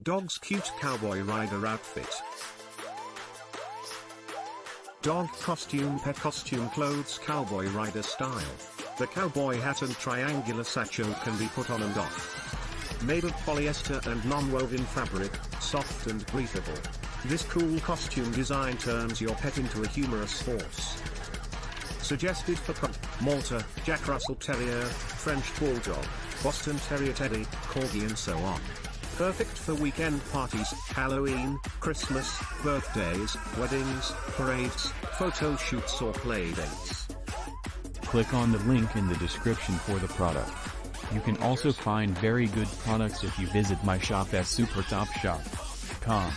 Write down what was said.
Dog's cute cowboy rider outfit. Dog costume, pet costume, clothes, cowboy rider style. The cowboy hat and triangular satchel can be put on and off. Made of polyester and non-woven fabric, soft and breathable. This cool costume design turns your pet into a humorous force. Suggested for Malta, Jack Russell Terrier, French Bulldog, Boston Terrier Teddy, Corgi and so on. Perfect for weekend parties, Halloween, Christmas, birthdays, weddings, parades, photo shoots or play dates. Click on the link in the description for the product. You can also find very good products if you visit my shop at supertopshop.com.